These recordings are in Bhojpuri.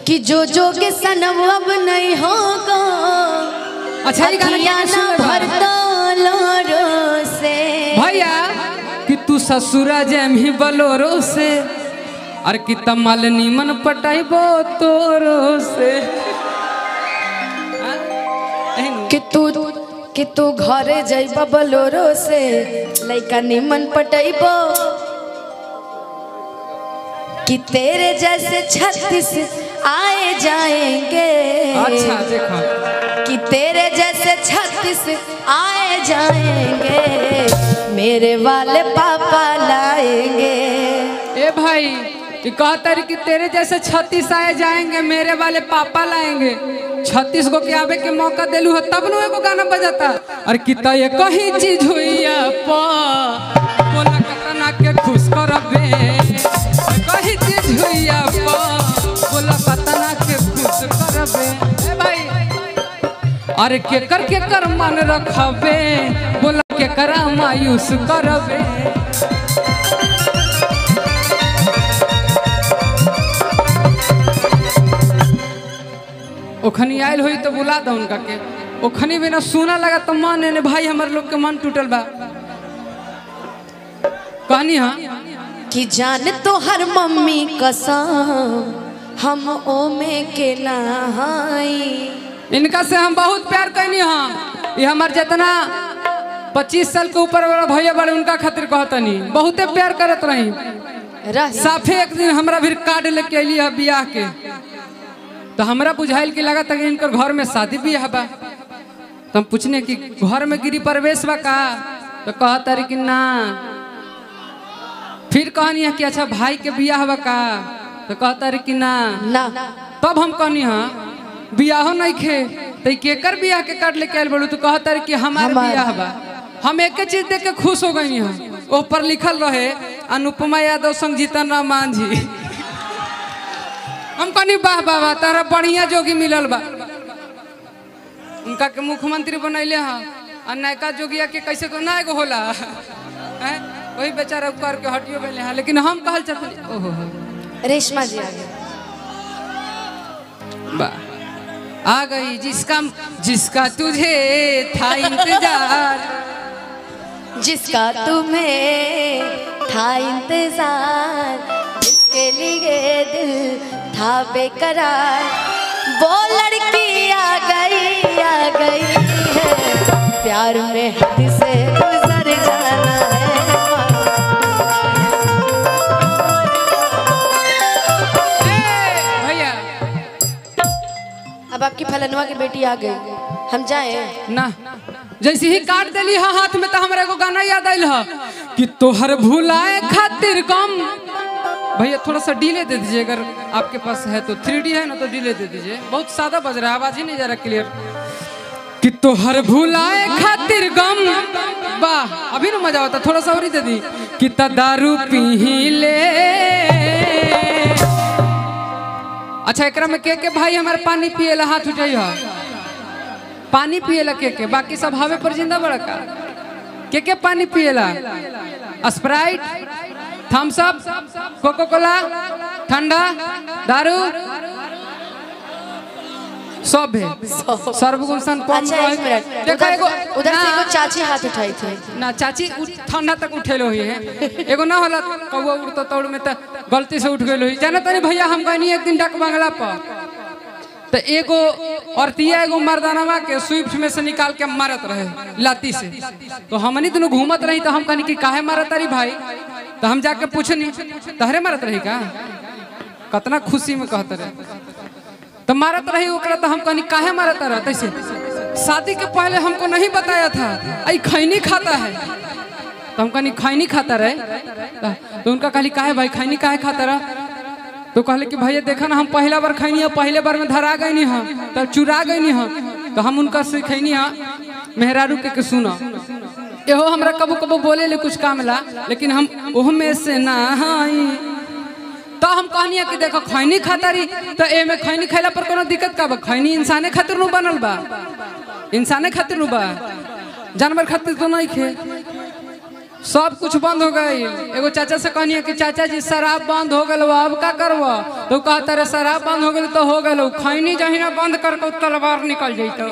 कि जो के सनम अब नहीं होगा। अच्छा ये गाना भरता लोरो से भैया कि तू ससुरा जम ही बलोरो से और कि तमाल नीमन पटाइबो तोरो से कि तू घरे जाइबा बलोरो से लइका निमन पटाइबो कि तेरे जैसे 36 आए जाएंगे। अच्छा देखो कि तेरे जैसे 36 आए जाएंगे मेरे वाले पापा लाएंगे। ए भाई ये कहता है कि तेरे जैसे 36 आए जाएंगे मेरे वाले पापा लाएंगे। 36 को क्या आवे के मौका देलू हो तब नु एगो गाना बजाता और कि त ये कही चीज हुईया पा बोला कतना के खुश करबे कही चीज हुईया पा बोला कतना के खुश करबे। ए भाई अरे केकर मन रखबे बोला केकरा मायूस करबे। ओखनी आयल हुई तो बुला दो उनका के ओखनी बिना सुना लगा तो मन ने भाई हमारे लोग के मन टूटल बा। कहानी हाँ कि जान तो हर मम्मी कसम हम ओमे के नहाई। इनका से हम बहुत प्यार करनी हाँ ये हमारे जितना 25 साल के ऊपर वाला भैया बड़े उनका खातिर कहतनी बहुते प्यार करत रही। साफे एक दिन हमरा भी कार्ड लेके अली है बियाह के तो हमरा बुझाइल की लगा था कि इनकर घर में शादी भी है बा। तो हम पूछने कि घर में गिरी प्रवेश बा का तो कहता रही कि ना। फिर कहनी है कि अच्छा भाई के बियाह बा का तो कहता रही कि ना। तब हम कहनी हाँ बियाहो नहीं खे तो केकर बियाह के कार्ड लेके आयल बोलू तो कहता रही कि हमारे बियाह बा। हम एक चीज देख के खुश हो गई हैं ऊपर लिखल रहे अनुपमा यादव संग जीतन राम मांझी। हम कहनी वाह वाह वाह तारा बढ़िया जोगी मिलल बा। उनका के मुख्यमंत्री बनैले हाँ और नयका जोगिया के कैसे को ना एगो होला वही बेचारा कर के हटियो गए हाँ। लेकिन हम कहल चाहते ओहो रेशमा जी आ गई आ गई जिसका तुझे था इंतजार जिसका तुम्हें था इंतजार जिसके लिए दिल था बेकरार वो लड़की आ गई है प्यार में हद से गुजर जाना है। भैया अब आपकी फलनवा की बेटी आ गई हम जाए ना जैसे ही काट दिली हा हाथ में तो हमरा एगो गाना याद आइल हा कि तोहर भुलाए खातिर कम। भैया थोड़ा सा डिले दे दीजिए अगर आपके पास है तो 3D है ना तो डिले दे दीजिए बहुत सादा बज रहा है आवाज ही नहीं जा रहा क्लियर। कि तोहर भुलाए खातिर गम वाह अभी ना मजा आता थोड़ा सा और ही दे दी कि दारू पी ले। अच्छा एकरा में के भाई हमारे पानी पिएला हाथ उठाई हा पानी पिएला के बाकी सब हवे पर जिंदा बड़ा का के पानी पिएला स्प्राइट थम्स अप कोको कोला ठंडा दारू सब है सर्वगुलशन देखो उधर से एगो चाची हाथ उठाई थी ना चाची ठंडा तक उठेल हुई है एगो ना होला कौवा उड़ता तौड़ में तो गलती से उठ गई हुई जाना तनी भैया हम कहनी एक दिन डाक बंगला पर तो एगो औरतिया एगो मर्दानवा के स्विफ्ट में से निकाल के मारत रहे लाती से तो हमनी दोनों घूमत रही तो हम कहनी कि काहे मारत रही भाई तो हम जाके पूछनी तहरे मारत रही का कितना खुशी में कहते रहे तो मारत रही ओकरा तो हम कहनी काहे मारत रहा तैसे शादी के पहले हमको नहीं बताया था आई खैनी खाता है तो हम कहनी खैनी खाता रहे तो उनका कहली काहे भाई खैनी काहे खाता रहा तो कहले कि भैया देखा ना हम पहला बार खैनी है पहले बार में धरा गई नहीं हम तब चुरा गई नहीं हम तो हम उनका से खैनी है मेहरारू के सुना एहो हमरा कबो कबो बोले ले कुछ काम ला लेकिन हम ओह में से ना तो हम कहनी कि देखो खैनी खाता रही तो ए में खैनी खैला पर कोनो दिक्कत का बा खैनी इंसाने खातिर नु बनल बा इंसाने खातिर नु बा जानवर खातिर तो नहीं खे सब कुछ बंद हो गई। एगो चाचा से कहनी कि चाचा जी शराब बंद हो गल, अब का करवा? तो कहता रे शराब बंद हो गल तो हो गल, खैनी जहिना बंद करके तलवार निकल जैतो।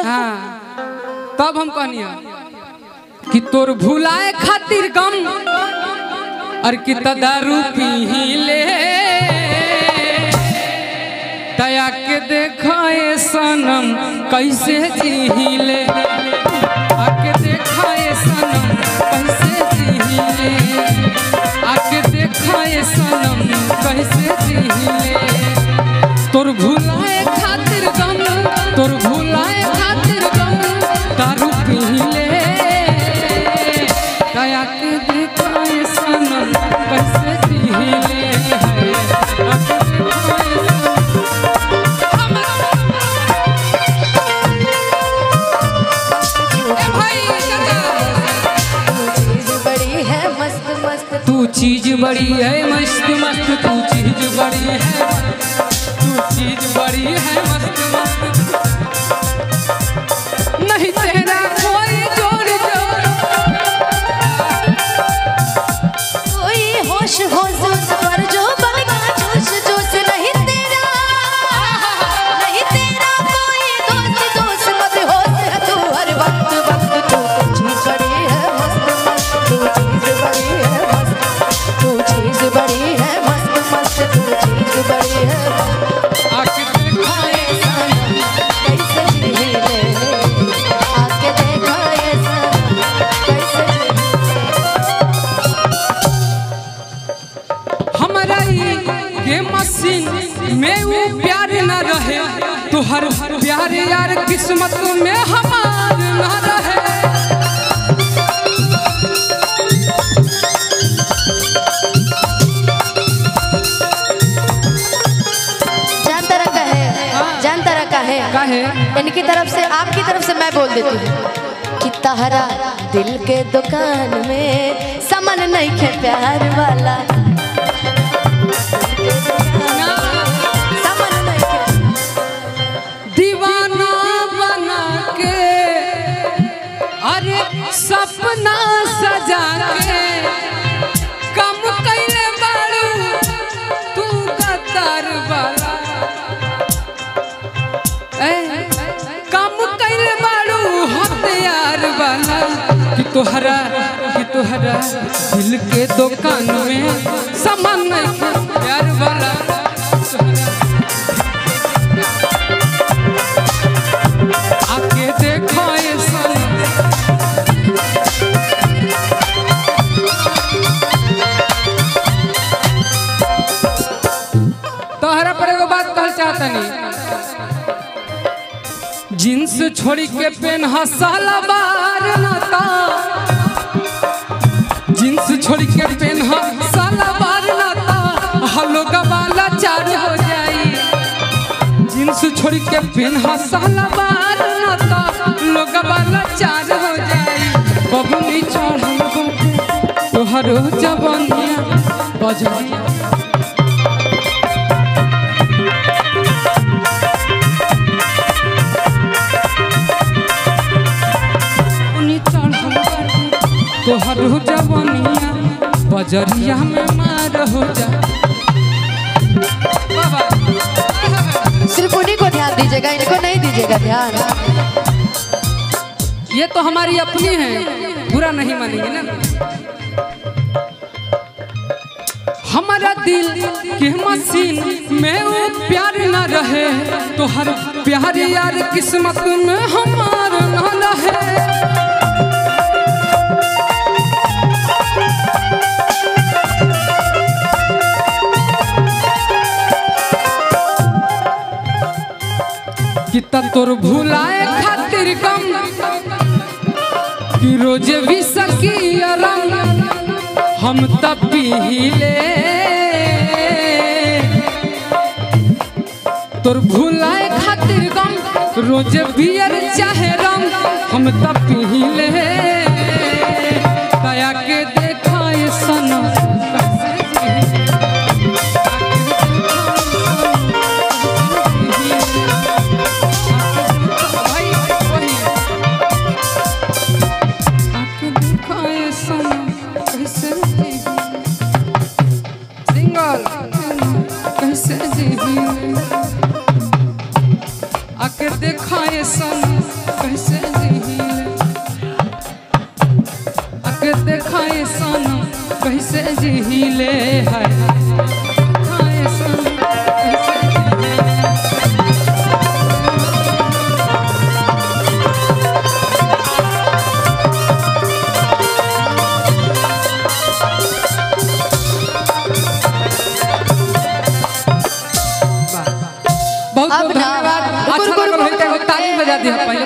हाँ तब हम कहनी कि तोर भुलाए खातिर गम और कि दारू पी ले तया के देखाए सनम कैसे जीले, आके देखाए सनम कैसे जीले, आके देखाए सनम कैसे जीले। तोर भुलाए खातिर गम, तोर भुलाए खातिर गम दारू पी ले तया के देखाए सनम कैसे जीले। तू चीज बड़ी है मस्त मस्त, तू चीज बड़ी है, तू चीज बड़ी है मस्त मस्त। नहीं तेरा कोई जोड़ जोड़, कोई होश होश पर जो बलगा जोश जोश नहीं तेरा, नहीं तेरा कोई दोस्त दोस्त मत होश है तू हर वक्त वक्त। तू चीज बड़ी है मस्त मस्त, तू चीज बड़ी है मस्त, तू चीज बड़ी है मस्त मस्त, तू चीज बड़ी है। आके देखाए सनम कैसे जीले, आके देखाए सनम कैसे हमारा ये मशीन में वो प्यार न रहे, तो हर प्यार यार किस्मत में हमार न रहे। है इनकी तरफ से आपकी तरफ से मैं बोल देती हूँ कि तहरा दिल के दुकान में समन नहीं खे प्यार वाला, समन नहीं खे दीवाना बना के, अरे सपना सजा के कम कैले बाड़ू तू कतार वाला, कम कैले बाड़ू हथियार वाला। कि तोहरा दिल के दुकान में सामान नहीं प्यार वाला। आके देखो ये तोहरा पर एगो बात कहल चाहता नहीं, जींस छोड़ी के पेन सलवार नाता, जींस छोड़ी के पेन सलवार नाता हलो गवाला चार हो जाई। जींस छोड़ी के पेन सलवार नाता लोग गवाला चार हो जाई। बबुनी चढ़ल तोहरो जवानिया बजरिया, तोहर हो जवानिया बजरिया में मार हो जा। सिर्फ उन्हीं को ध्यान दीजिएगा, इनको नहीं दीजिएगा ध्यान। ये तो हमारी अपनी है, बुरा नहीं मानेंगे ना। हमारा दिल के मशीन में वो प्यार न रहे, तो हर प्यार यार किस्मत में हमार न रहे। कि तोर भुलाए खातिर गम कि रोज भी सकी रंग हम तब पीले। तोर भुलाए खातिर गम रोज बियर चाहे रंग हम तब पीले। दया के देखाए सनम खाए सनम कैसे जीले है खाए सनम कैसे बहुत बहुत धन्यवाद। अच्छा लगा ताली बजा दिया पहले